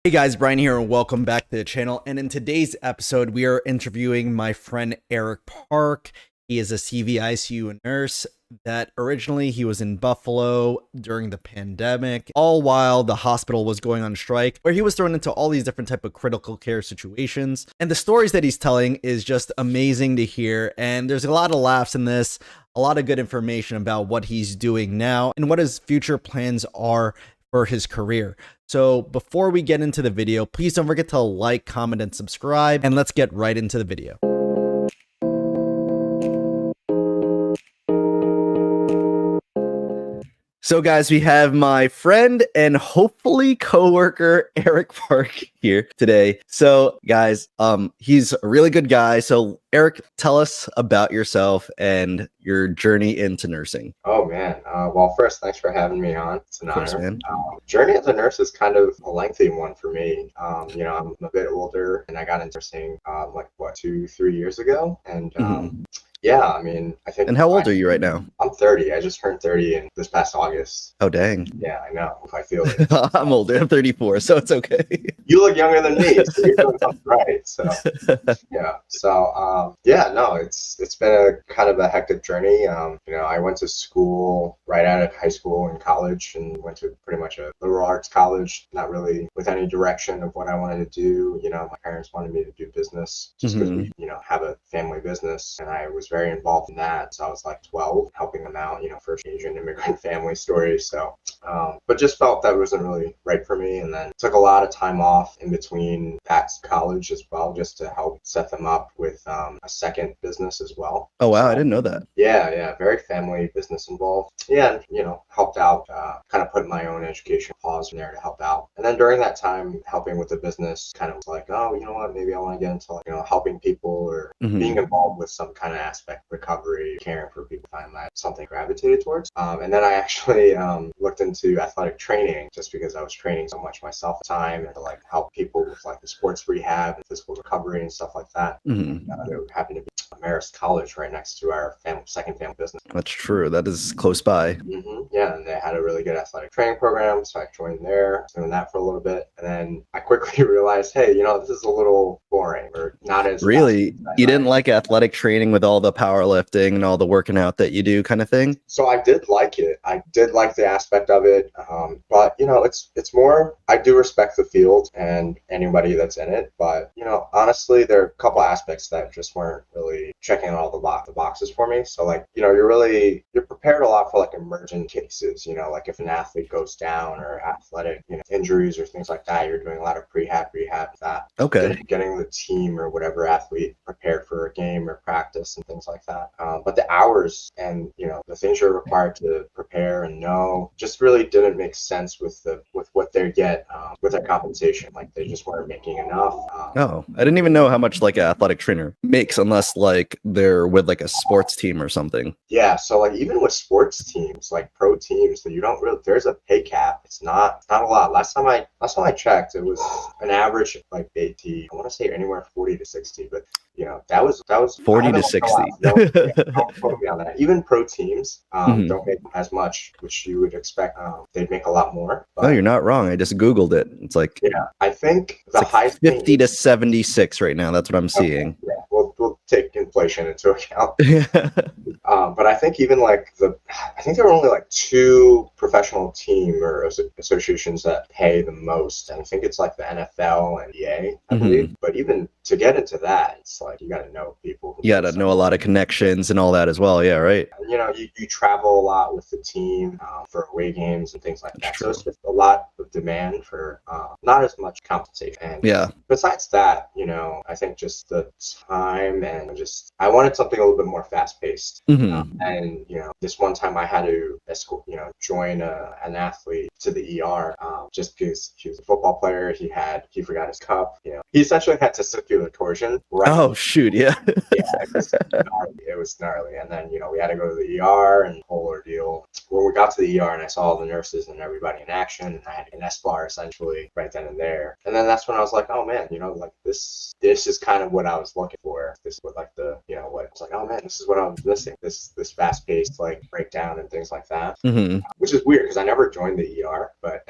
Hey guys, Brian here and welcome back to the channel. And in today's episode, we are interviewing my friend Eric Park. He is a CVICU nurse that originally he was in Buffalo during the pandemic, all while the hospital was going on strike, where he was thrown into all these different type of critical care situations. And the stories that he's telling is just amazing to hear. And there's a lot of laughs in this, a lot of good information about what he's doing now and what his future plans are for his career. So before we get into the video, please don't forget to like, comment, and subscribe, and let's get right into the video. So guys, we have my friend and hopefully coworker Eric Park here today. So guys, he's a really good guy. So Eric, tell us about yourself and your journey into nursing. Oh man, well first, thanks for having me on. It's an Of course, honor. man. Journey as a nurse is kind of a lengthy one for me. I'm a bit older and I got into nursing 2-3 years ago. And yeah, I mean, I think. And how old are you right now? I'm 30. I just turned 30 in this past August. Oh, dang. Yeah, I know. I feel it. I'm older. I'm 34, so it's okay. You look younger than me, so you're doing something right. So yeah. So no, it's been a kind of a hectic journey. I went to school right out of high school and college, and went to pretty much a liberal arts college, not really with any direction of what I wanted to do. My parents wanted me to do business just because we, have a family business, and I was very involved in that. So I was like 12, helping them out, first Asian immigrant family story. So, but just felt that wasn't really right for me. And then took a lot of time off in between that college as well, just to help set them up with a second business as well. Oh, wow. So, I didn't know that. yeah, very family business involved. Yeah, and, helped out, kind of put my own education pause in there to help out. And then during that time, helping with the business, kind of was like, oh, you know what, maybe I want to get into helping people or being involved with some kind of aspect, recovery, caring for people. Find that something gravitated towards. And then I actually looked into athletic training just because I was training so much myself at the time, and to help people with the sports rehab and physical recovery and stuff like that. They happened to be at Marist College right next to our second family business. That's true. That is close by. Yeah, and they had a really good athletic training program, so I joined there, doing that for a little bit, and then I quickly realized, hey, this is a little boring, or not as really. You didn't like athletic training with all the powerlifting and all the working out that you do, kind of thing? So I did like it. I did like the aspect of it, but it's more. I do respect the field and anybody that's in it, but honestly, there are a couple aspects that just weren't really checking all the boxes for me. So you're prepared a lot for emergent cases. If an athlete goes down or athletic injuries or things like that, you're doing a lot of rehab that. Okay. Getting the team or whatever athlete prepared for a game or practice and things like that. But the hours and the things you're required to prepare and know just really didn't make sense with what they get with their compensation. They just weren't making enough. Oh, I didn't even know how much an athletic trainer makes unless they're with a sports team or something. Yeah, so even with sports teams, pro teams, that you don't really, there's a pay cap. It's not a lot. Last time I checked, it was an average AT. I want to say anywhere 40 to 60, but that was 40 to 60. Don't quote me on that. Even pro teams don't make as much, which you would expect. They'd make a lot more. But, no, you're not wrong. I just Googled it. It's I think the highest 50 to 76 right now. That's what I'm seeing. Yeah, we'll take inflation into account. But I think even I think there were only 2 professional team or associations that pay the most. And I think it's the NFL and EA, I believe. But even to get into that, it's you got to know people. You got to know a lot of connections and all that as well. Yeah, right. You travel a lot with the team for away games and things like that. True. So it's just a lot of demand for not as much compensation. And besides that, I think just the time and just I wanted something a little bit more fast paced. And this one time I had to escort, join an athlete to the ER just because he was a football player. He forgot his cup. He essentially had testicular torsion. Right. Oh shoot! Yeah. Yeah, it was gnarly. And then we had to go to the ER and whole ordeal. When we got to the ER and I saw all the nurses and everybody in action, and I had an S-bar essentially right then and there. And then that's when I was like, oh man, this is kind of what I was looking for. This is what what it's oh man, this is what I was missing. This fast paced breakdown and things like that, which is is weird because I never joined the ER, but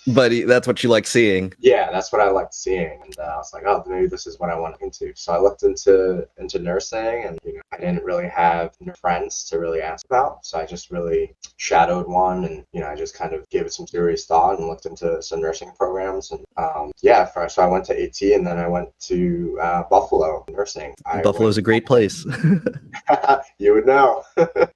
But that's what you like seeing. yeah, that's what I liked seeing, and I was like, oh, maybe this is what I want into. So I looked into nursing, and I didn't really have friends to really ask about, so I just really shadowed one, and I just kind of gave it some serious thought and looked into some nursing programs, and so I went to AT, and then I went to Buffalo nursing. Buffalo's a great place. You would know.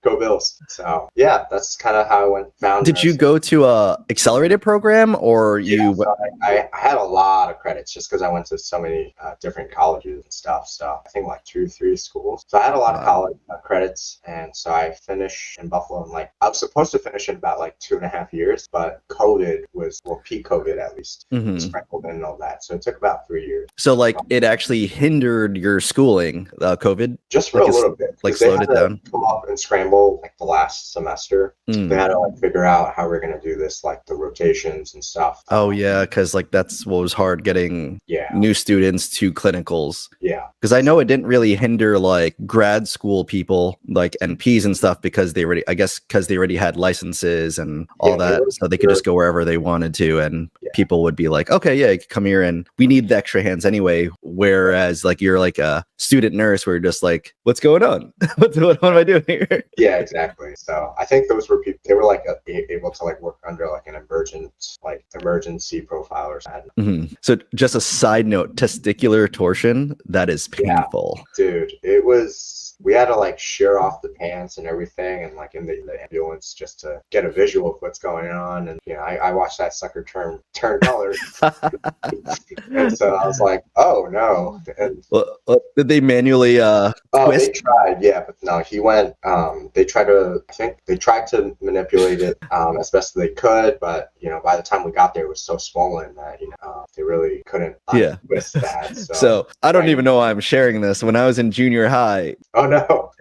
Go Bills. So yeah, that's kind of how I found. Did you go to a accelerated program, or you? So I had a lot of credits just because I went to so many different colleges and stuff. So I think like 2-3 schools. So I had a lot of college credits, and so I finished in Buffalo. And I was supposed to finish in about 2.5 years, but COVID was, well, peak COVID at least, sprinkled in and all that. So it took about 3 years. So it actually hindered your schooling, COVID? Just for a little bit. Slowed it down? Come up and scramble the last semester. They had to figure out how we're going to do this, the rotations and stuff. Oh yeah, because that's what was hard, getting new students to clinicals. Yeah. Because I know it didn't really hinder grad school people, NPs and stuff, because they already had licenses and all that, so they could just go wherever they wanted to, and people would be like, okay, yeah, you can come here, and we need the extra hands anyway. Whereas you're a student nurse, where you're just what's going on? what am I doing here? Yeah, exactly. So I think those were people. They were able to work under an emergency profile or something. So just a side note, testicular torsion, that is painful. Yeah, dude, it was. We had to shear off the pants and everything, and in the ambulance, just to get a visual of what's going on. And I watched that sucker turn colors, and so I was like, oh no. And did they manually twist? They tried, but no, he went. They tried to manipulate it as best as they could, but by the time we got there, it was so swollen that they really couldn't twist that. So I don't even know why I'm sharing this. When I was in junior high. Oh no.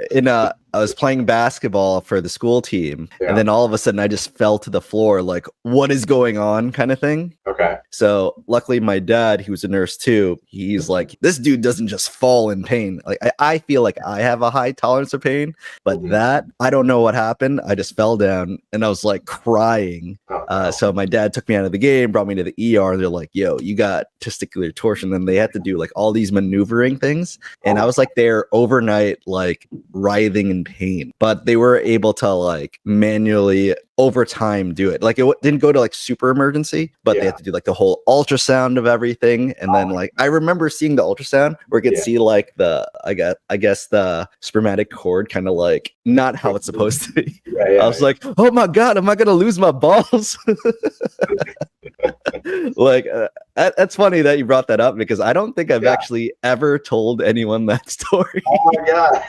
I was playing basketball for the school team, and then all of a sudden I just fell to the floor, what is going on, kind of thing. Okay. So luckily my dad, he was a nurse too, he's like, this dude doesn't just fall in pain. I feel like I have a high tolerance of pain, but that, I don't know what happened. I just fell down and I was crying. So my dad took me out of the game, brought me to the ER, and they're like, yo, you got testicular torsion. Then they had to do all these maneuvering things, and I was there overnight, writhing in pain, but they were able to manually over time do it. It didn't go to super emergency, but they had to do the whole ultrasound of everything. And then I remember seeing the ultrasound where you could see the I guess the spermatic cord kind of not how it's supposed to be. I was like, oh my god, am I gonna lose my balls? That's funny that you brought that up, because I don't think I've actually ever told anyone that story. Oh my god.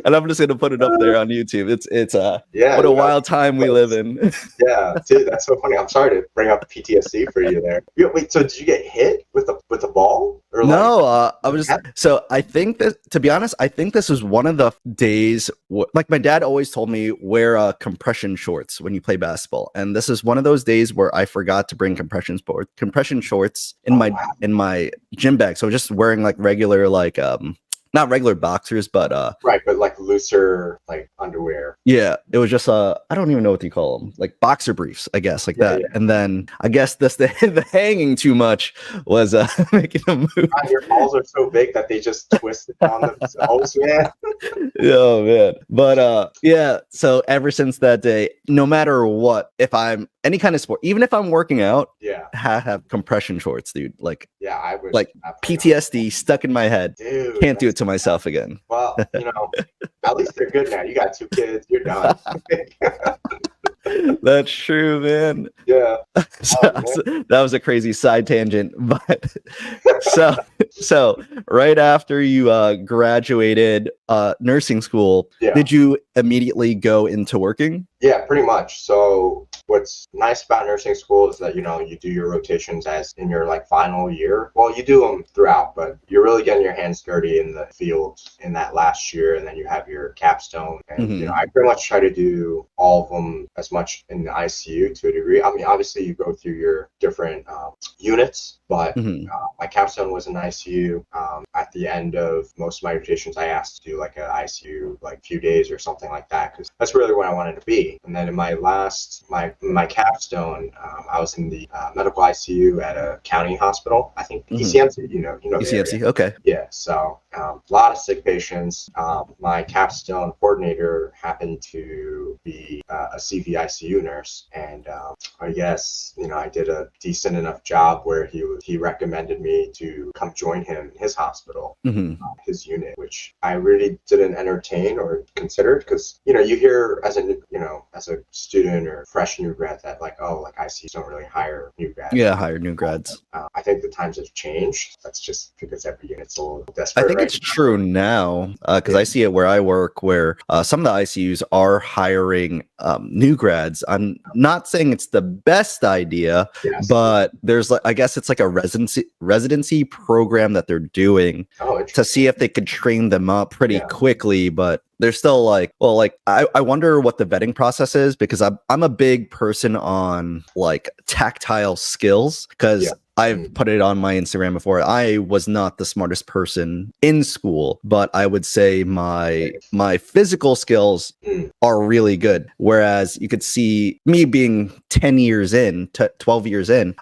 And I'm just gonna put it up there on YouTube. It's what a wild time we live in. Yeah, dude, that's so funny. I'm sorry to bring up PTSD for you there. Wait, so did you get hit with a ball? Or no, I was just, so I think that, to be honest, I think this was one of the days, my dad always told me, wear compression shorts when you play basketball, and this is one of those days where I forgot to bring compression shorts in my gym bag, so just wearing regular not regular boxers, but right, but looser underwear. Yeah, it was just I don't even know what you call them, boxer briefs, I guess, that. Yeah. And then I guess the hanging too much was making them move. God, your balls are so big that they just twisted on themselves, man. Oh man, but so ever since that day, no matter what, if I'm any kind of sport, even if I'm working out, have compression shorts, dude. I would PTSD stuck in my head. Dude, can't do it to myself again. Well, at least they're good now. You got 2 kids, you're done. That's true, man. Yeah. That was a crazy side tangent, but so right after you graduated nursing school, did you immediately go into working? Yeah, pretty much. So what's nice about nursing school is that, you do your rotations as in your final year. Well, you do them throughout, but you're really getting your hands dirty in the field in that last year, and then you have your capstone. And, I pretty much try to do all of them as much in the ICU to a degree. I mean, obviously you go through your different units, but my capstone was in ICU. I the end of most of my rotations, I asked to do like an ICU, like few days or something like that, because that's really where I wanted to be. And then in my my capstone, I was in the medical ICU at a county hospital. I think ECMC, you know the area. ECMC, okay. Yeah, so a lot of sick patients. My capstone coordinator happened to be a CVICU nurse, and I guess I did a decent enough job where he recommended me to come join him in his hospital, his unit, which I really didn't entertain or consider, because you hear as a student or fresh new grad that like ICUs don't really hire new grads. Yeah, hire new grads. I think the times have changed. That's just because every unit's a little desperate. I think it's true now, because I see it where I work, where some of the ICUs are hiring new grads. I'm not saying it's the best idea, but there's I guess it's like a residency program that they're doing to see if they could train them up pretty quickly. But they're still like, I wonder what the vetting process is, because I'm a big person on like tactile skills, because I've put it on my Instagram before. I was not the smartest person in school, but I would say my physical skills are really good. Whereas you could see me being 10 years in, 12 years in,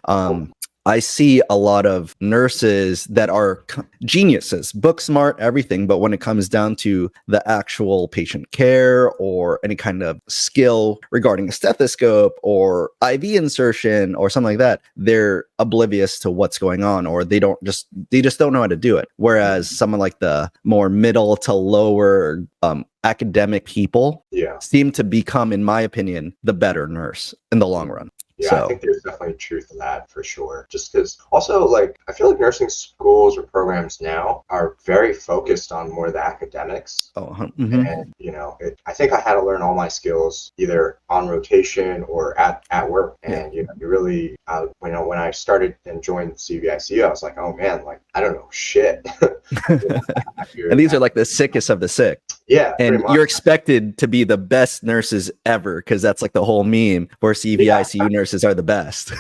I see a lot of nurses that are geniuses, book smart, everything. But when it comes down to the actual patient care or any kind of skill regarding a stethoscope or IV insertion or something like that, they're oblivious to what's going on, or they just don't know how to do it. Whereas someone like the more middle to lower academic people seem to become, in my opinion, the better nurse in the long run. Yeah, I think there's definitely truth in that for sure. Just because also, like, I feel like nursing schools or programs now are very focused on more the academics. And, I think I had to learn all my skills either on rotation or at work. And, you really, when I started and joined CVICU, I was like, oh man, like, I don't know shit. And these are like the sickest of the sick. Yeah. And you're expected to be the best nurses ever, because that's like the whole meme where CVICU nurses are the best.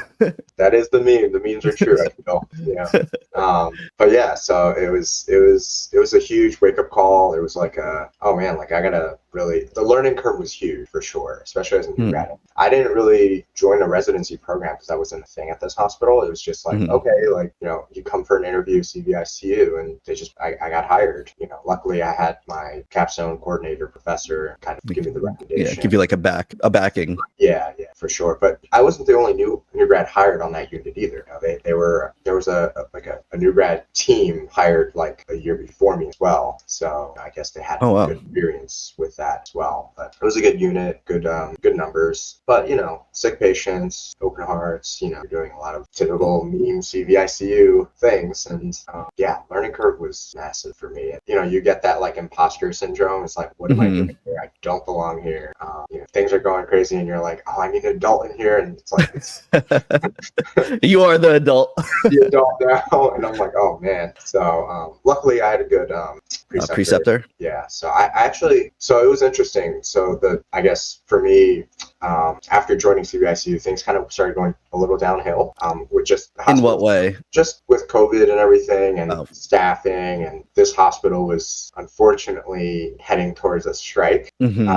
That is the meme. The memes are true, I feel. But yeah, so it was a huge wake up call. It was like oh man, like I gotta really, the learning curve was huge for sure, especially as a new grad. I didn't really join a residency program because that wasn't a thing at this hospital. It was just like, okay, like, you come for an interview, CVICU, and I got hired. Luckily I had my capstone coordinator professor kind of give me the recommendation. Yeah, give you like a backing. Yeah, for sure. But I wasn't the only new grad hired on that unit either. There was a new grad team hired like a year before me as well. So I guess they had good experience with that as well. But it was a good unit, good numbers. But sick patients, open hearts. You're doing a lot of typical meme CVICU things, and learning curve was massive for me. You get that like imposter syndrome. It's like, what am I doing here? I don't belong here. Things are going crazy, and you're like, oh, I need an adult in here, and it's like, you are the adult. The adult now, and I'm like, oh man. So luckily, I had a good preceptor. Yeah. So I actually, so it was interesting. So I guess for me, after joining CVICU, things kind of started going a little downhill. With just in what way? Just with COVID and everything, and staffing, and this hospital was unfortunately heading towards a strike. And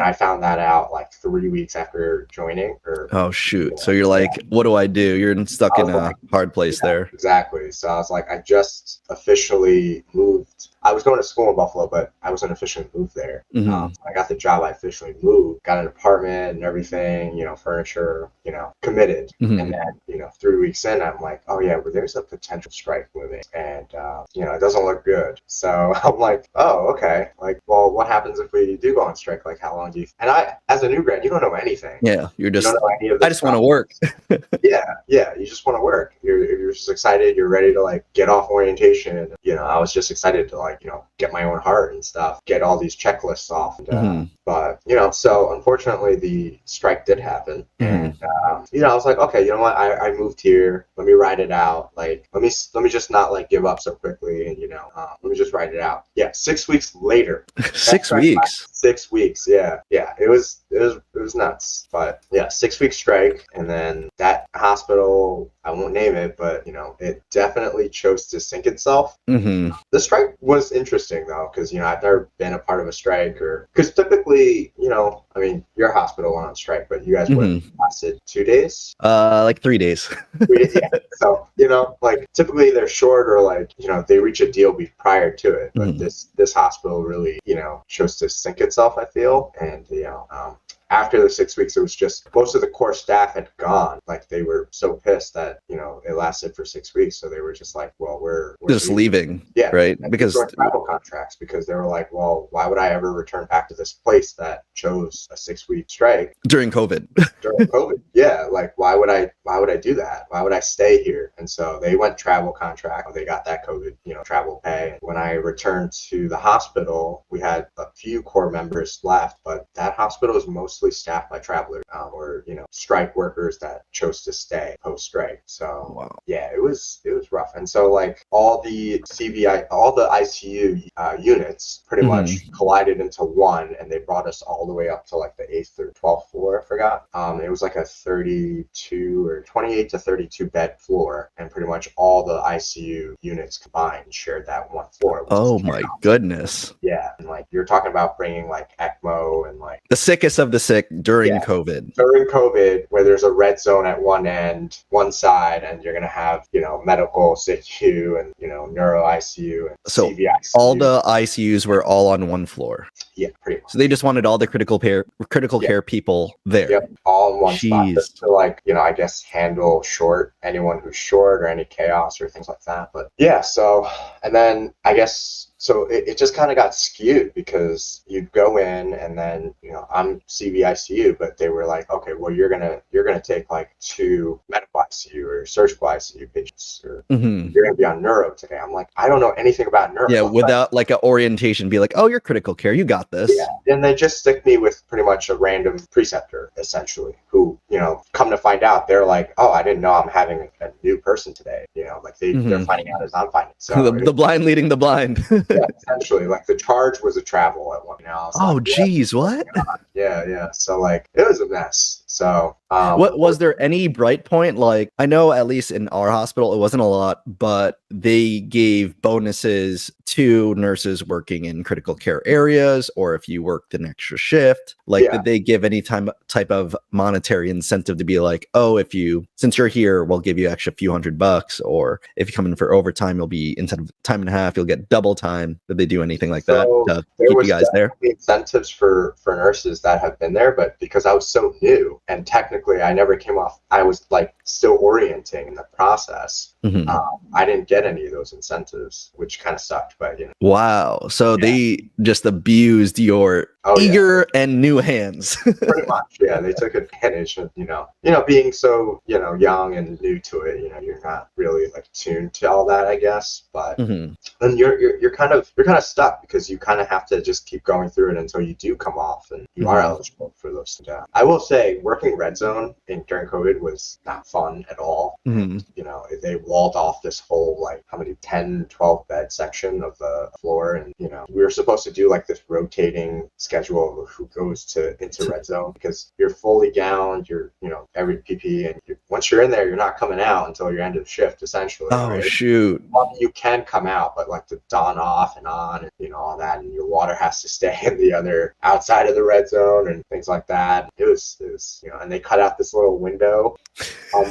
I found that out like 3 weeks after joining. Oh shoot! So you're like, what do I do? You're stuck in a hard place there. Exactly. So I was like, I just officially moved. I was going to school in Buffalo, but I wasn't officially moved there. I got the job. I officially moved, got an apartment and everything, furniture, committed. And then, 3 weeks in, I'm like, oh yeah, but there's a potential strike moving, and it doesn't look good. So I'm like, oh, okay. Like, well, what happens if we do go on strike? Like, how long do you? And I, as a new grad, you don't know anything. Yeah, you're just. You don't know any of this I just want to work. Yeah, you just want to work. You're just excited. You're ready to like get off orientation. I was just excited to like get my own heart and stuff, get all these checklists off. And, but so unfortunately the strike did happen, and I was like, okay, you know what? I moved here. Let me ride it out. Like, let me just not like give up so quickly, and let me just ride it out. Yeah, 6 weeks later. 6 weeks. 6 weeks. Yeah. It was was nuts. But yeah, 6 week strike, and then that hospital, I won't name it, but it definitely chose to sink itself. Mm-hmm. The strike was interesting though, because I've never been a part of a strike, or because typically, I mean, your hospital went on strike, but you guys were lasted 2 days. Like 3 days. Yeah. So like typically they're short, or like they reach a deal prior to it, but this hospital really chose to sink itself, I feel. And after the 6 weeks, it was just most of the core staff had gone. Like they were so pissed that it lasted for 6 weeks, so they were just like, well, we're just leaving. Yeah, right, because travel contracts, because they were like, well, why would I ever return back to this place that chose a 6 week strike during COVID? Yeah, like why would I do that? Why would I stay here? And so they went travel contract. They got that COVID travel pay. And when I returned to the hospital, we had a few core members left, but that hospital was mostly staffed by travelers, or strike workers that chose to stay post strike. So wow. Yeah, it was rough. And so like all the ICU units pretty much collided into one, and they brought us all the way up to like the 8th or 12th floor. I forgot. It was like a 32 or 28 to 32 bed floor, and pretty much all the ICU units combined shared that one floor. Oh my goodness. Yeah, and like you're talking about bringing like ECMO and like the sickest of the sick during COVID. During COVID, where there's a red zone at one side, and you're gonna have medical CVICU and neuro ICU and so CVICU. All the ICUs were all on one floor. Yeah, pretty much. So they just wanted all the critical care people there. Yep, all in one spot to like I guess handle anyone who's short, or any chaos or things like that. But yeah, so and then I guess. So it just kind of got skewed, because you'd go in, and then I'm CVICU, but they were like, okay, well you're gonna take like 2 medical ICU or surgical ICU patients, or you're gonna be on neuro today. I'm like, I don't know anything about neuro. Yeah, without like an orientation, be like, oh, you're critical care, you got this. Yeah, and they just stick me with pretty much a random preceptor, essentially, who come to find out, they're like, oh, I didn't know I'm having a new person today. Like they're finding out as I'm finding. So the blind leading the blind. Yeah, essentially, like the charge was a travel at one. Oh, geez, what? Yeah. So like it was a mess. So what was there any bright point? Like I know at least in our hospital it wasn't a lot, but they gave bonuses to nurses working in critical care areas, or if you worked an extra shift. Like did they give any type of monetary incentive to be like, oh, since you're here, we'll give you extra few $100, or if you come in for overtime, you'll be, instead of time and a half, you'll get double time. Did they do anything like that to keep you guys there? Incentives for nurses that have been there, but because I was so new, and technically I never came off, I was like still orienting in the process. I didn't get any of those incentives, which kind of sucked. But wow, so they just abused your eager and new hands. Pretty much, yeah. They took advantage of being so young and new to it. You're not really like tuned to all that, I guess. But then you're kind of stuck, because you kind of have to just keep going through it until you do come off and you are eligible for those. I will say, working red zone during COVID was not fun at all. They walled off this whole like 10, 12 bed section of the floor, and we were supposed to do like this rotating schedule of who goes into red zone, because you're fully gowned, you're every PP, and once you're in there, you're not coming out until your end of the shift, essentially. Oh, right? Shoot. Well, you can come out, but like the dawn off and on, and all that, and your water has to stay in the other outside of the red zone and things like that. It was and they cut out this little window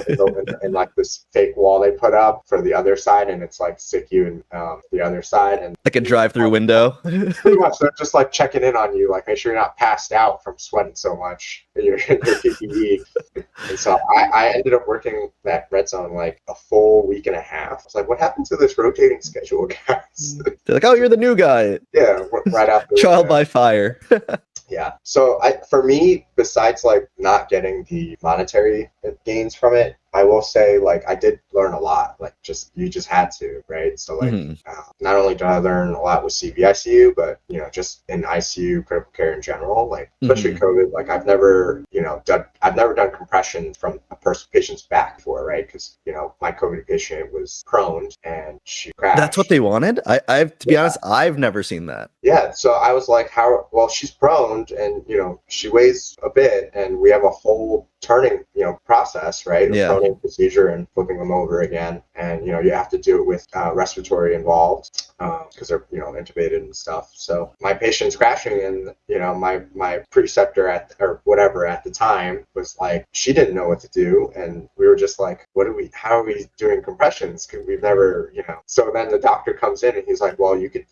in like this fake wall they put up for the other side, and it's like CVICU and the other side, and like a drive-through window. Pretty much, they're just like checking in on you, like make sure you're not passed out from sweating so much in your PPE. And so I ended up working that red zone like a full week and a half. I was like, what happened to this rotating schedule, guys? They're like, oh, you're the new guy. Yeah, right after. Trial by fire. Yeah. So for me, besides like not getting the monetary gains from it, I will say like I did learn a lot. Like you just had to, right? So like, Mhm. not only did I learn a lot with CVICU, but just in ICU critical care in general, like especially Mhm. COVID, like I've never done compression from a patient's back before, right? Because my COVID patient was prone and she That's what crashed. they wanted? I've to be honest, I've never seen that. Yeah, so I was like, how? Well, she's prone, and she weighs a bit, and we have a whole turning, process, right? A Yeah. proning procedure and flipping them over again, and you have to do it with respiratory involved because they're intubated and stuff. So my patient's crashing, and my preceptor or whatever at the time was like, she didn't know what to do, and we were just like, how are we doing compressions? Because we've never, So then the doctor comes in and he's like, well, you could,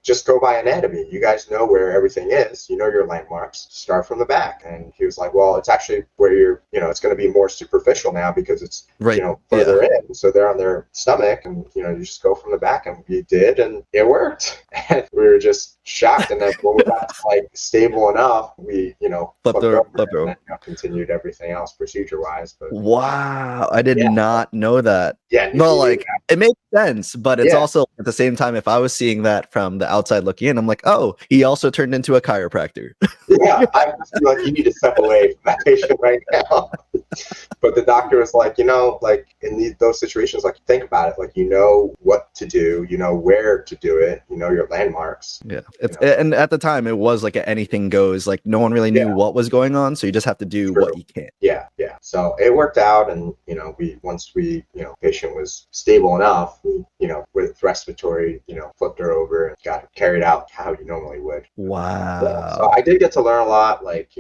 just go by anatomy. You guys know where everything is. You know your landmarks. Start from the back. And he was like, well, it's actually where it's going to be more superficial now because it's, Right. further Yeah. in. So they're on their stomach and, you just go from the back, and we did, and it worked. And we were just shocked. And then when we got like stable enough, we, flipped over Flip and over. then continued everything else procedure wise. But Wow, I did yeah, not know that. yeah, No, me like neither. it makes sense, but it's Yeah. also at the same time, if I was seeing that from the outside looking in, I'm like, oh, he also turned into a chiropractor. Yeah, I just feel like you need to step away from that patient right now. But the doctor was like, like in those situations, like think about it, like what to do, where to do it, your landmarks. Yeah, and at the time it was like anything goes. Like no one really knew Yeah, what was going on, so you just have to do true. what you can. Yeah. So it worked out, and once patient was stable enough, we, with respiratory, flipped her over and got her carried out how you normally would. Yeah, so Wow. I did get to learn a lot. Like,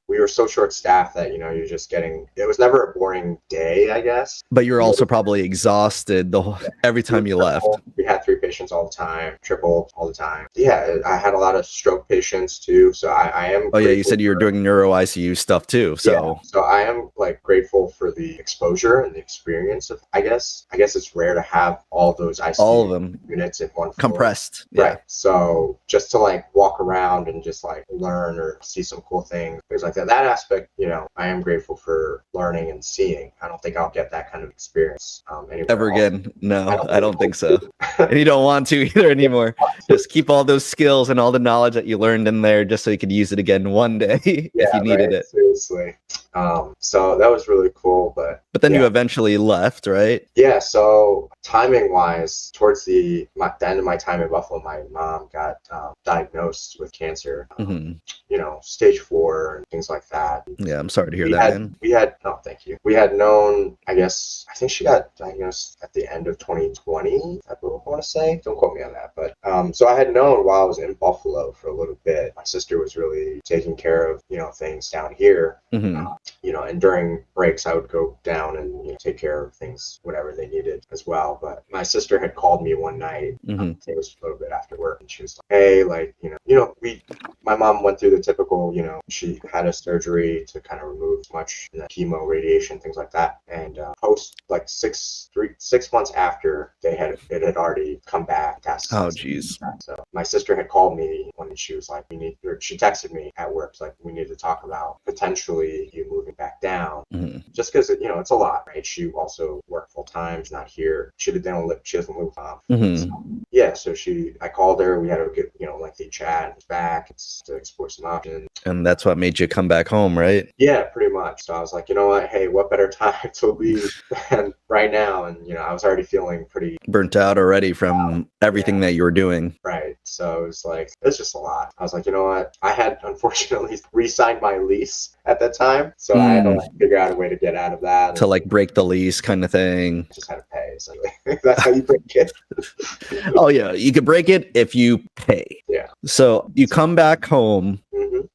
we were so short staffed that, you're just it was never a boring day, I guess. But you're also probably exhausted every We time you left. we had 3 patients all the time, triple all the time. Yeah, I had a lot of stroke patients too. So I am Oh yeah, you grateful said you were doing neuro ICU stuff too. yeah, So so I am like grateful for the exposure and the experience of, I guess it's rare to have all those all of ICU them units in one floor. compressed. Yeah. Right. So just to like walk around and just like learn or see some cool things like that. That aspect, I am grateful for learning and seeing. I don't think I'll get that kind of experience anywhere Ever else. again? No, I think don't think so. And you don't want to either anymore. Just keep all those skills and all the knowledge that you learned in there just so you could use it again one day if you needed right. it. Seriously. So that was really cool, but then yeah. You eventually left, right? Yeah, so timing wise, towards the end of my time in Buffalo, my mom got diagnosed with cancer, stage 4 and things like that. Yeah, I'm sorry to hear that, man. Thank you. We had known, I think she got diagnosed at the end of 2020, I want to say. Don't quote me on that. But so I had known while I was in Buffalo for a little bit. My sister was really taking care of, things down here. And during breaks, I would go down and take care of things, whatever they needed as well. But my sister had called me one night. It was a little bit after work, and she was like, "Hey, like, my mom went through the typical, she had a surgery to kind of remove as much chemo, radiation, things like that. And post like 6 months after it had already come back. Oh, geez. So my sister had called me when she was like, she texted me at work, like, we need to talk about potentially you moving back down, just because it's a lot, right? She also worked full time, she's not here. She doesn't live So I called her. We had a good, lengthy chat back to explore some options. And that's what made you come back home, right? Yeah, pretty much. So I was like, you know what? Hey, what better time to leave than right now? And I was already feeling pretty burnt out already from everything that you were doing. Right. So it was just a lot. I was like, you know what? I had unfortunately re-signed my lease at that time, so I had to figure out a way to get out of that. To like break the lease kind of thing. Just had to pay. So that's how you break it. Oh yeah, you could break it if you pay. Yeah. So you come back home.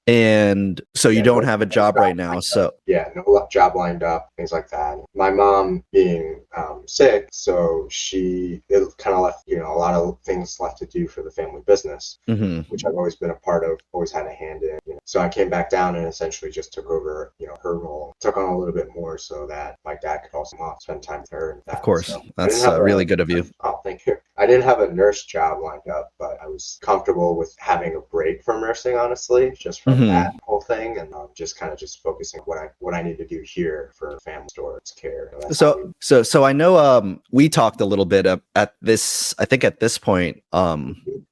And so you don't have a job right now. So yeah, no job lined up, things like that. My mom being sick, so it kind of left, a lot of things left to do for the family business, which I've always been a part of, always had a hand in. So I came back down and essentially just took over, her role, took on a little bit more so that my dad could also spend time with her. And that. Of course, so that's really good of you. Oh, thank you. I didn't have a nurse job lined up, but I was comfortable with having a break from nursing, honestly, just from that whole thing, and just kind of just focusing on what I need to do here for family storage care. And that's how So I know we talked a little bit at this, I think at this point,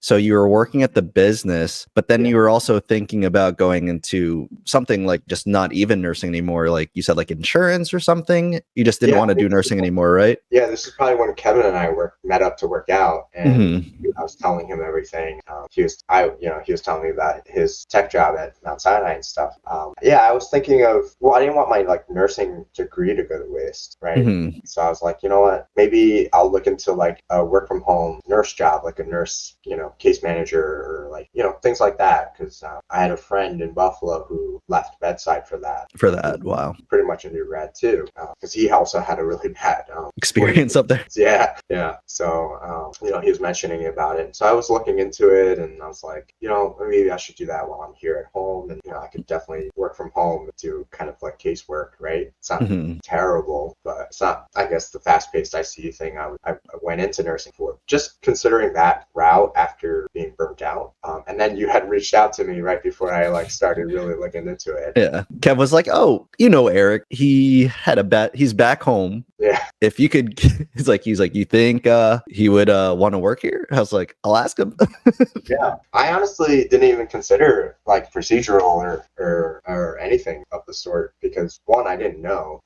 so you were working at the business, but then you were also thinking about going into something like just not even nursing anymore, like you said, like insurance or something. You just didn't want to do nursing anymore, right? Yeah, this is probably when Kevin and I met up to work out, and I was telling him everything. He was telling me about his tech job at Mount Sinai and stuff. I was thinking of, well, I didn't want my like nursing degree to go to waste, right? So I was like, you know what, maybe I'll look into like a work from home nurse job, like a nurse, case manager, or like, things like that. Because I had a friend in Buffalo who left bedside for that. Wow. Pretty much a new grad too, because he also had a really bad experience up there. Yeah. So, he was mentioning about it. So I was looking into it, and I was like, maybe I should do that while I'm here at home. And, I could definitely work from home and do kind of like casework, right? It's not terrible, but it's not, I guess, the fast-paced ICU thing I went into nursing for. Just considering that route after being burnt out. And then you had reached out to me right before I like started really looking into it. Yeah. Kev was like, oh, Eric, he's back home. Yeah. If you could, he's like, you think he would want to work here? I was like, I'll ask him. Yeah. I honestly didn't even consider like procedural or anything of the sort, because one, I didn't know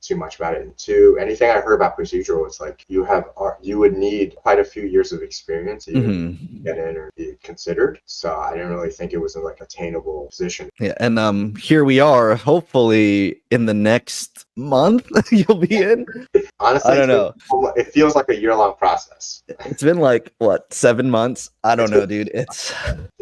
too much about it, and two, anything I heard about procedural was like you would need quite a few years of experience to even get in or be considered. So I didn't really think it was a like attainable position. Yeah, and here we are. Hopefully, in the next month, you'll be in. Honestly, I don't know. It feels like a year-long process. It's been like what, 7 months? I don't know, dude. It's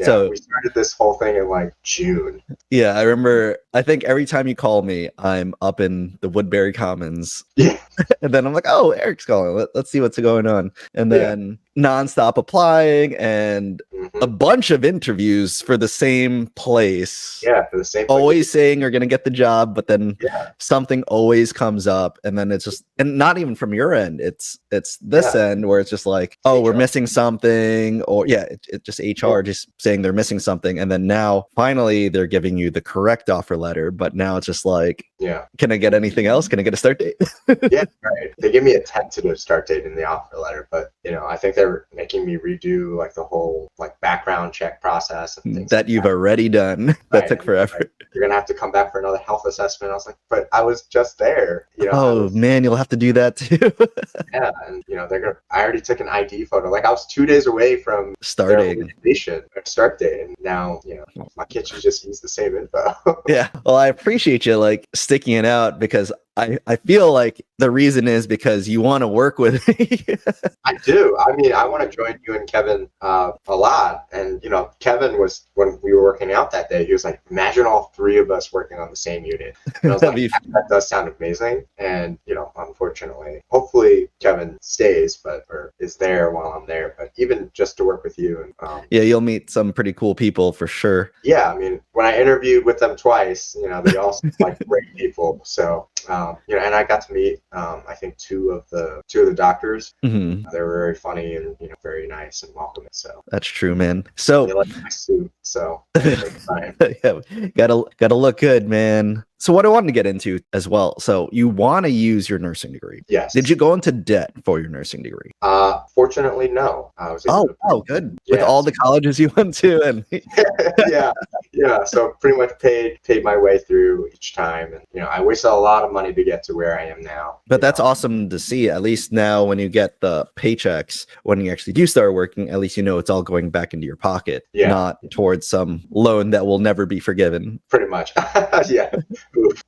so we started this whole thing in like June. Yeah, I remember. I think every time you call me, I'm up in the Woodbury Commons. Yeah. And then I'm like, oh, Eric's calling. Let's see what's going on. And then nonstop applying and a bunch of interviews for the same place. Yeah, for the same place. Always saying you're going to get the job, but then something always comes up. And then it's just, and not even from your end. It's this end where it's just like, oh, we're missing something. Or it's just HR just saying they're missing something. And then now finally they're giving you the correct offer letter. But now it's just like, can I get anything else? Can I get a start date? Yeah, right. They give me a tentative start date in the offer letter, but I think they're making me redo like the whole like background check process and things that you've already done. That took forever. Like, you're gonna have to come back for another health assessment. I was like, but I was just there. Man, you'll have to do that too. Yeah, and I already took an ID photo. Like I was 2 days away from starting start date, and now my kids should just use the same info. Yeah. Well, I appreciate you like sticking it out, because I feel like the reason is because you want to work with me. I do. I mean, I want to join you and Kevin a lot. And, Kevin was, when we were working out that day, he was like, imagine all three of us working on the same unit. And I was like, that does sound amazing. And, unfortunately, hopefully Kevin stays, or is there while I'm there. But even just to work with you. And, you'll meet some pretty cool people for sure. Yeah. I mean, when I interviewed with them twice, they all seem like great people. So, and I got to meet, I think two of the doctors. They were very funny and very nice and welcoming. So that's true, man. So they like my suit. So gotta look good, man. So what I wanted to get into as well. So you want to use your nursing degree? Yes. Did you go into debt for your nursing degree? Fortunately, no. I was good. With all the colleges you went to, and yeah. So pretty much paid my way through each time, and I wasted a lot of money to get to where I am now. But that's awesome to see. At least now, when you get the paychecks, when you actually do start working, at least it's all going back into your pocket, not towards some loan that will never be forgiven. Pretty much.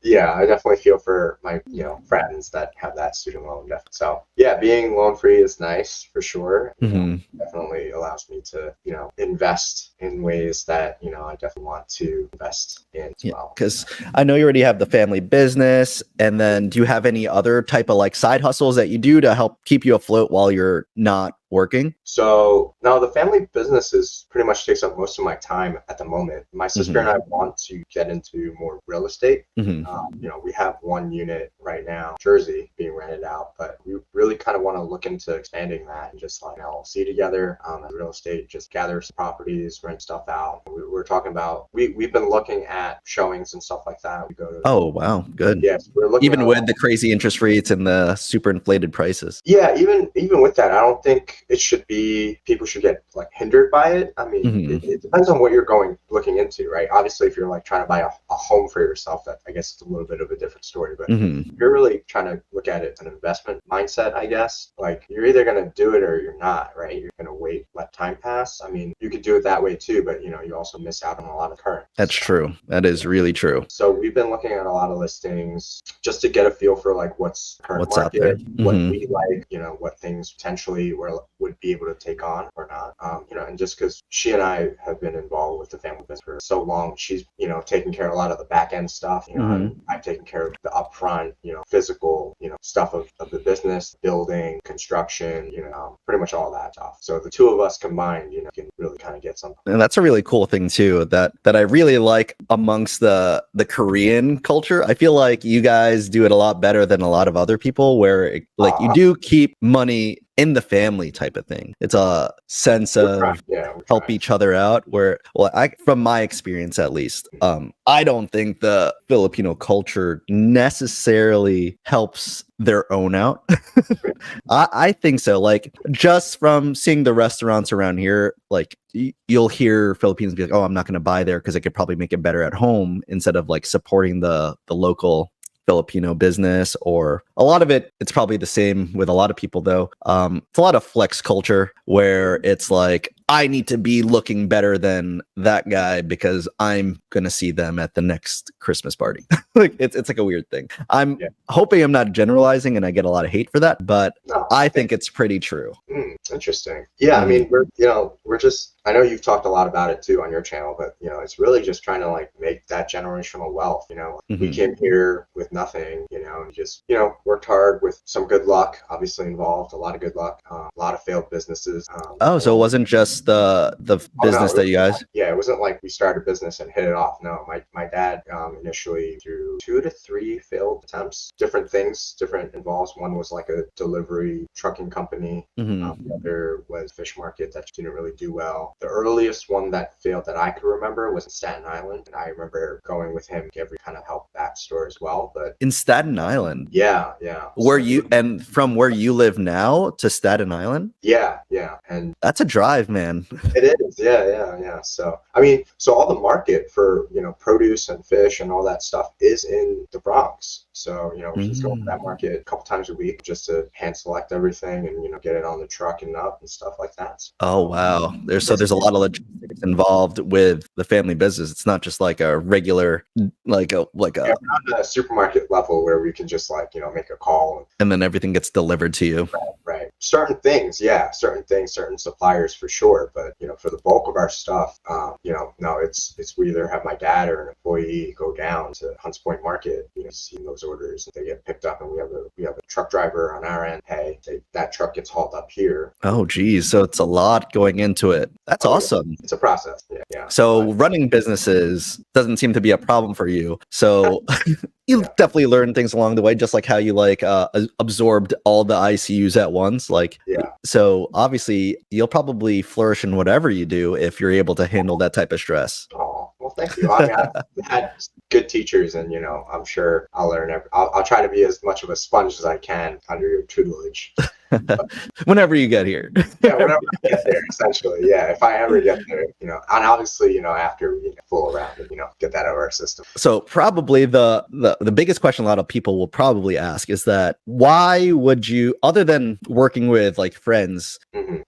Yeah, I definitely feel for my friends that have that student loan debt. So being loan free is nice for sure. Definitely allows me to invest in ways that, I definitely want to invest in as well. Because I know you already have the family business, and then do you have any other type of like side hustles that you do to help keep you afloat while you're not working? So now the family business pretty much takes up most of my time at the moment. My sister and I want to get into more real estate. We have one unit right now, Jersey, being rented out, but we really kind of want to look into expanding that and just like LLC together, real estate, just gather some properties, rent stuff out. We're talking about, we've been looking at showings and stuff like that. We go to, Oh, wow. Good. yes, we're looking Even with the crazy interest rates and the super inflated prices. Yeah, even with that, I don't think it should be, people should get like hindered by it. I mean, it depends on what you're looking into, right? Obviously, if you're like trying to buy a home for yourself, that I guess it's a little bit of a different story. But if you're really trying to look at it as an investment mindset, I guess, like you're either going to do it or you're not, right? You're going to wait, let time pass. I mean, you could do it that way too, but you also miss out on a lot of current. That's true. That is really true. So we've been looking at a lot of listings just to get a feel for like what's current market, out there, what we like, what things potentially would be able to take on or not. And just because she and I have been involved with the family business for so long, she's, taking care of a lot of the back end stuff. I've taken care of the upfront, physical, stuff of the business, building, construction, pretty much all that stuff. So the two of us combined, can really kind of get something. And that's a really cool thing too, that I really like amongst the Korean culture. I feel like you guys do it a lot better than a lot of other people, where you do keep money in the family type of thing. It's a sense of help each other out, where, from my experience at least, I don't think the Filipino culture necessarily helps their own out. I think so. Like, just from seeing the restaurants around here, like you'll hear Filipinos be like, oh, I'm not going to buy there because I could probably make it better at home, instead of like supporting the local Filipino business. Or a lot of it's probably the same with a lot of people though. It's a lot of flex culture where it's like, I need to be looking better than that guy because I'm gonna see them at the next Christmas party. Like it's like a weird thing. I'm hoping I'm not generalizing and I get a lot of hate for that, but I think it's pretty true. Interesting. Yeah, I mean, we're just, I know you've talked a lot about it too on your channel, but it's really just trying to like make that generational wealth. We came here with nothing, and just worked hard with some good luck obviously involved, a lot of good luck, a lot of failed businesses. So it wasn't just the business that you guys. Yeah, it wasn't like we started a business and hit it off. No, my dad initially through 2 to 3 failed attempts, different things, different involves. One was like a delivery trucking company. The other was fish market that didn't really do well. The earliest one that failed that I could remember was in Staten Island, and I remember going with him to every kind of help that store as well. But in Staten Island, yeah. And from where you live now to Staten Island? Yeah, and that's a drive, man. It is, yeah. So I mean, all the market for produce and fish and all that stuff is in the Bronx. So we just go to that market a couple times a week just to hand select everything and get it on the truck and up and stuff like that. Oh wow, there's a lot of logistics involved with the family business. It's not just like a regular we're not at a supermarket level where we can just like make a call and then everything gets delivered to you. Right. Certain things, certain suppliers for sure, but for the bulk of our stuff, no, it's we either have my dad or an employee go down to Hunts Point Market, see those orders, they get picked up, and we have a truck driver on our end. Hey, that truck gets hauled up here. Oh geez, so it's a lot going into it. That's awesome. It's a process. Yeah. So running businesses doesn't seem to be a problem for you. So you definitely learn things along the way, just like how you absorbed all the ICUs at once. So obviously you'll probably flourish in whatever you do if you're able to handle that type of stress. Oh, well, thank you. I mean, I've had good teachers, and I'm sure I'll learn. I'll try to be as much of a sponge as I can under your tutelage. Whenever you get here. Whenever I get there, essentially. Yeah, if I ever get there, and obviously, after we fool around and get that out of our system. So probably the biggest question a lot of people will probably ask is that why would you, other than working with like friends,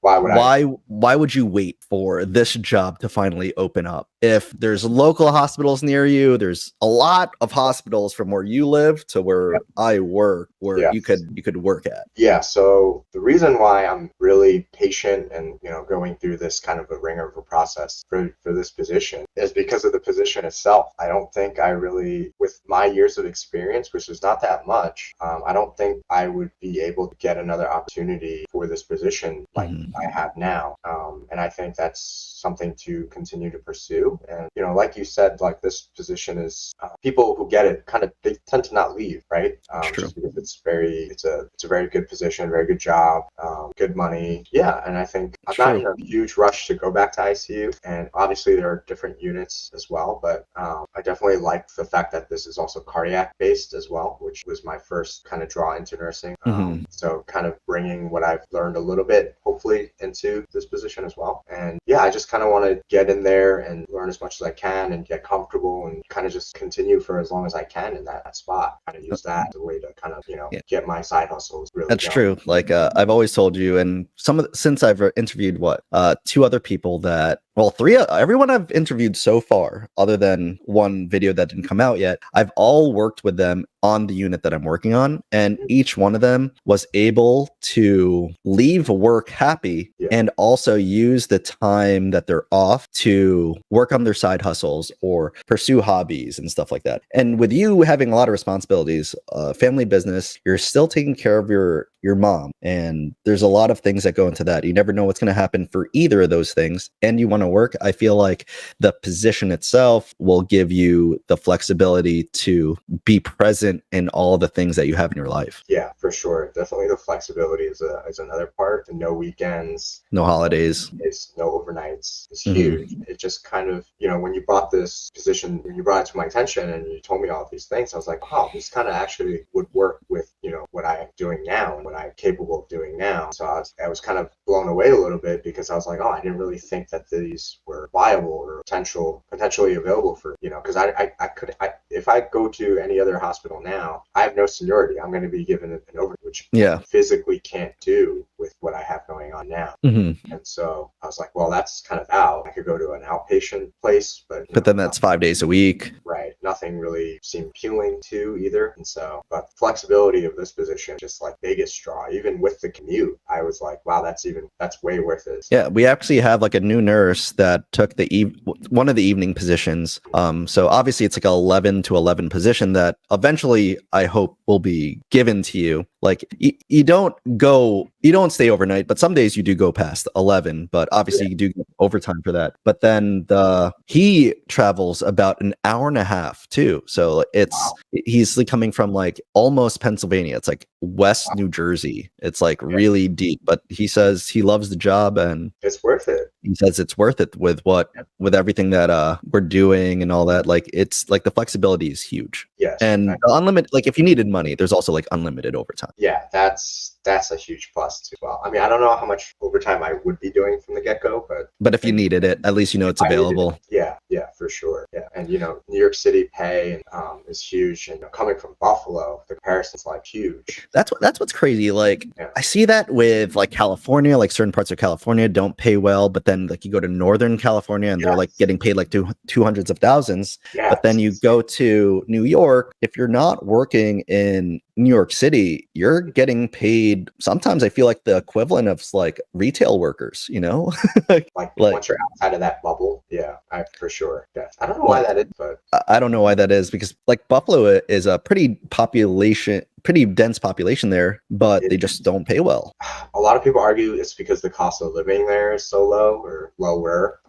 why would you wait for this job to finally open up? if there's local hospitals near you, there's a lot of hospitals from where you live to where I work, where Yeah. you could work at. Yeah, so the reason why I'm really patient and going through this kind of a ringer of a process for this position is because of the position itself. I don't think I really, with my years of experience, which is not that much, I don't think I would be able to get another opportunity for this position like I have now. And I think that's something to continue to pursue. And like you said, like this position is people who get it they tend to not leave, right? Just because it's a very good position, very good job, good money. Yeah, and I think I'm not in a huge rush to go back to ICU. And obviously there are different units as well, but I definitely like the fact that this is also cardiac based as well, which was my first kind of draw into nursing. So kind of bringing what I've learned a little bit, hopefully, into this position as well. And yeah, I just kind of want to get in there and learn as much as I can and get comfortable and kind of just continue for as long as I can in that spot. Kind of use that as a way to kind of get my side hustles really. That's true. Like I've always told you, and since I've interviewed two other people everyone I've interviewed so far, other than one video that didn't come out yet, I've all worked with them on the unit that I'm working on, and each one of them was able to leave work happy and also use the time that they're off to work on their side hustles or pursue hobbies and stuff like that. And with you having a lot of responsibilities, family business, you're still taking care of your mom, and there's a lot of things that go into that. You never know what's going to happen for either of those things, and you want to work. I feel like the position itself will give you the flexibility to be present in all the things that you have in your life. Yeah, for sure. Definitely the flexibility is another part. The no weekends, no holidays, no overnights. It's huge. It just kind of, when you brought this position, when you brought it to my attention and you told me all these things, I was like, oh, this kind of actually would work with, what I am doing now and what I'm capable of doing now. So I was kind of blown away a little bit because I was like, oh, I didn't really think that these were viable or potentially available for, because if I go to any other hospital now, I have no seniority. I'm going to be given an overnight, which I physically can't do with what I have going on now. And so I was like, well, that's kind of out. I could go to an outpatient place, but then that's 5 days a week. Right. Nothing really seemed appealing to either. And so, but the flexibility of this position, just like biggest draw, even with the commute, I was like, wow, that's way worth it. Yeah. We actually have like a new nurse that took one of the evening positions. So obviously it's like an 11 to 11 position that eventually I hope will be given to you. Like you don't stay overnight, but some days you do go past 11, but obviously you do get overtime for that. But then he travels about an hour and a half too. So he's coming from like almost Pennsylvania. It's like West New Jersey. It's like really deep, but he says he loves the job and it's worth it. He says it's worth it with everything that we're doing and all that. Like it's like the flexibility is huge. Yes. And unlimited, like if you needed money, there's also like unlimited overtime. Yeah, that's a huge plus too. Well, I mean, I don't know how much overtime I would be doing from the get-go, but if you needed it, at least it's available. Yeah, for sure. Yeah, and New York City pay is huge, and coming from Buffalo, the comparison's like huge. That's what's crazy. Like I see that with like California, like certain parts of California don't pay well, but then like you go to Northern California and they're like getting paid like two hundreds of thousands. Yes. But then you go to New York, if you're not working in New York City, you're getting paid. Sometimes I feel like the equivalent of like retail workers, like once you're outside of that bubble. Yeah, for sure. Yeah. I don't know why that is, but I don't know why that is, because like Buffalo is a pretty dense population there, but they just don't pay well. A lot of people argue it's because the cost of living there is so low or lower.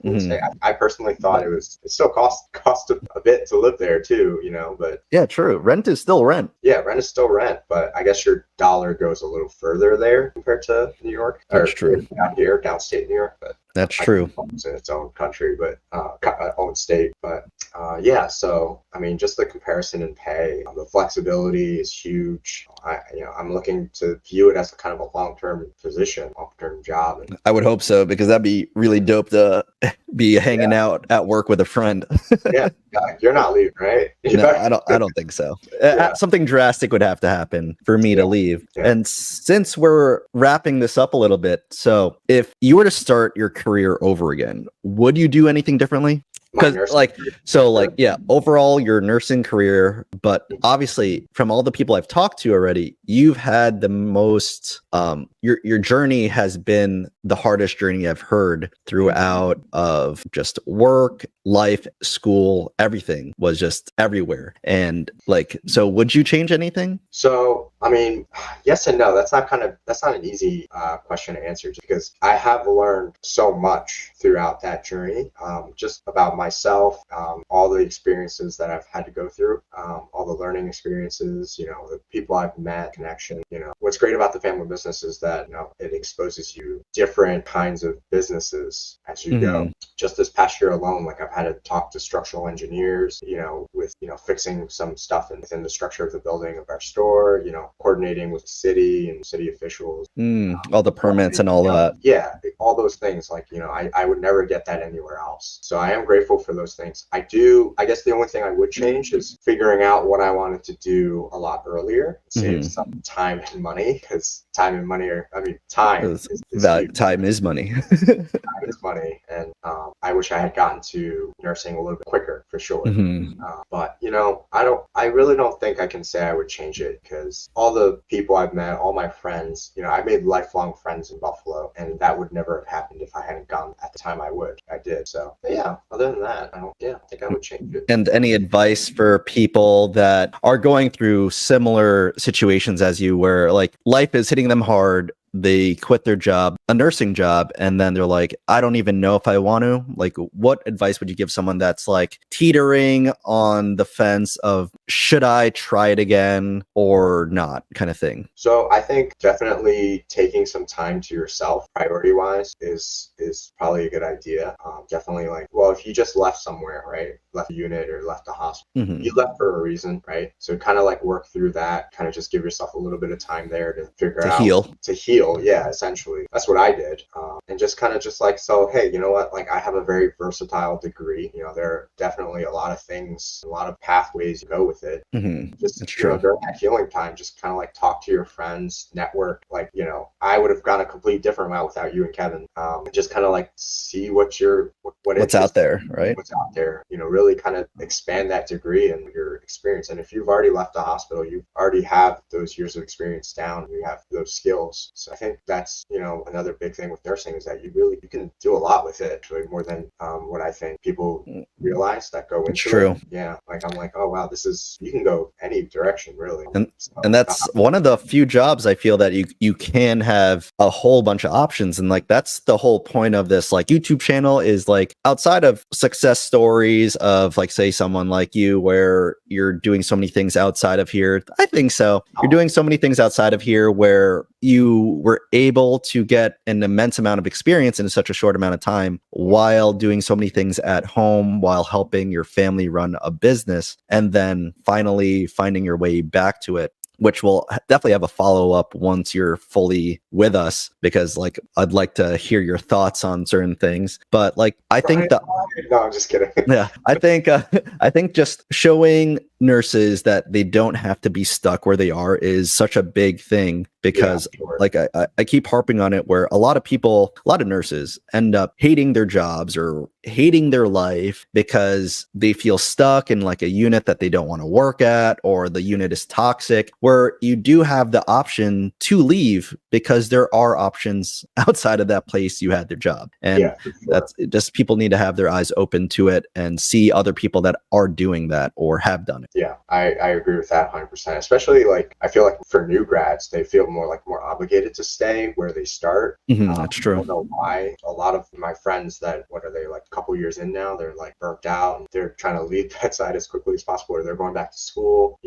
I personally thought it still cost a bit to live there too, but yeah, true. Rent is still rent. Yeah, rent is still rent, but I guess your dollar goes a little further there compared to New York. That's true. Down here, downstate New York, but that's true. It's in its own country, but own state. But yeah, so I mean, just the comparison in pay, the flexibility is huge. I'm looking to view it as a kind of a long-term position, long-term job. I would hope so, because that'd be really dope to be hanging out at work with a friend. Yeah, you're not leaving, right? No, I don't think so. Something drastic would have to happen for me to leave. Yeah. And since we're wrapping this up a little bit, so if you were to start your career over again, would you do anything differently? My Because nursing like, career. so like, yeah, overall your nursing career, but obviously from all the people I've talked to already, you've had the most, your journey has been the hardest journey I've heard throughout of just work, life, school, everything was just everywhere. And like, so would you change anything? So, I mean, yes and no. That's not an easy question to answer, just because I have learned so much throughout that journey, just about myself, all the experiences that I've had to go through, all the learning experiences, the people I've met, connection. What's great about the family business is that, it exposes you different kinds of businesses as you go. Just this past year alone, like I've had to talk to structural engineers, with, fixing some stuff within the structure of the building of our store, coordinating with the city and city officials. All the permits and all that. Yeah, all those things, like, I would never get that anywhere else. So I am grateful for those things. I guess the only thing I would change is figuring out what I wanted to do a lot earlier, save some time and money, because time and money time is huge. Time is money. Time is money. And I wish I had gotten to nursing a little bit quicker, for sure. But I really don't think I can say I would change it, because all the people I've met, all my friends, I made lifelong friends in Buffalo, and that would never have happened if I hadn't gone at the time I did. So yeah, other than that, I think I would change it. And any advice for people that are going through similar situations as you, where like life is hitting them hard, they quit their job, a nursing job, and then they're like, I don't even know if I want to. Like, what advice would you give someone that's like teetering on the fence of, should I try it again or not, kind of thing? So I think definitely taking some time to yourself, priority wise, is probably a good idea. Definitely, like, well, if you just left somewhere, right, left a unit or left a hospital, you left for a reason, right? So kind of like work through that, kind of just give yourself a little bit of time there to figure out to heal. Yeah, essentially that's what I did. And just kind of just like, so hey, you know what, like I have a very versatile degree. There are definitely a lot of things, a lot of pathways to go with it. Just during that healing time, just kind of like talk to your friends, network. Like, I would have gone a completely different route without you and Kevin. Just kind of like see what's out there, right? What's out there, really kind of expand that degree and your experience. And if you've already left the hospital, you already have those years of experience down, you have those skills. So I think that's, another big thing with nursing is that you can do a lot with it, actually, more than what I think people realize that go into it. Yeah, like I'm like, oh wow, you can go any direction, really. And that's one of the few jobs I feel that you can have a whole bunch of options. And like, that's the whole point of this like YouTube channel, is like, outside of success stories of like, say someone like you, where you're doing so many things outside of here. I think so. You're doing so many things outside of here where you were able to get an immense amount of experience in such a short amount of time, while doing so many things at home, while helping your family run a business, and then finally finding your way back to it, which will definitely have a follow-up once you're fully with us, because like, I'd like to hear your thoughts on certain things. But like, I think no, I'm just kidding. Yeah, I think just showing nurses that they don't have to be stuck where they are is such a big thing, because like I keep harping on it, where a lot of nurses end up hating their jobs or hating their life because they feel stuck in like a unit that they don't want to work at, or the unit is toxic, where you do have the option to leave, because there are options outside of that place you had their job. And that's just, people need to have their eyes open to it and see other people that are doing that or have done it. Yeah, I agree with that 100%. Especially like, I feel like for new grads, they feel more obligated to stay where they start. That's true. I don't know why. A lot of my friends that, what are they, like a couple years in now, they're like burnt out and they're trying to leave bedside as quickly as possible, or they're going back to school,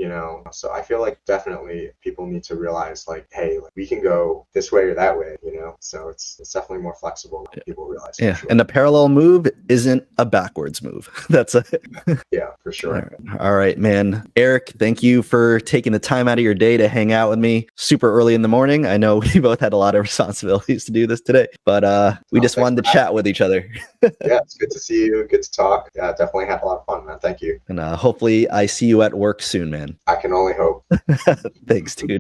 So I feel like definitely people need to realize like, hey, like, we can go this way or that way, So it's definitely more flexible than people realize. Yeah, and a parallel move isn't a backwards move. That's a yeah, for sure. All right, man. Eric, thank you for taking the time out of your day to hang out with me super early in the morning. I know we both had a lot of responsibilities to do this today, but we just wanted to chat with each other. Yeah, it's good to see you. Good to talk. Yeah, definitely had a lot of fun, man. Thank you. And hopefully I see you at work soon, man. I can only hope. Thanks, dude.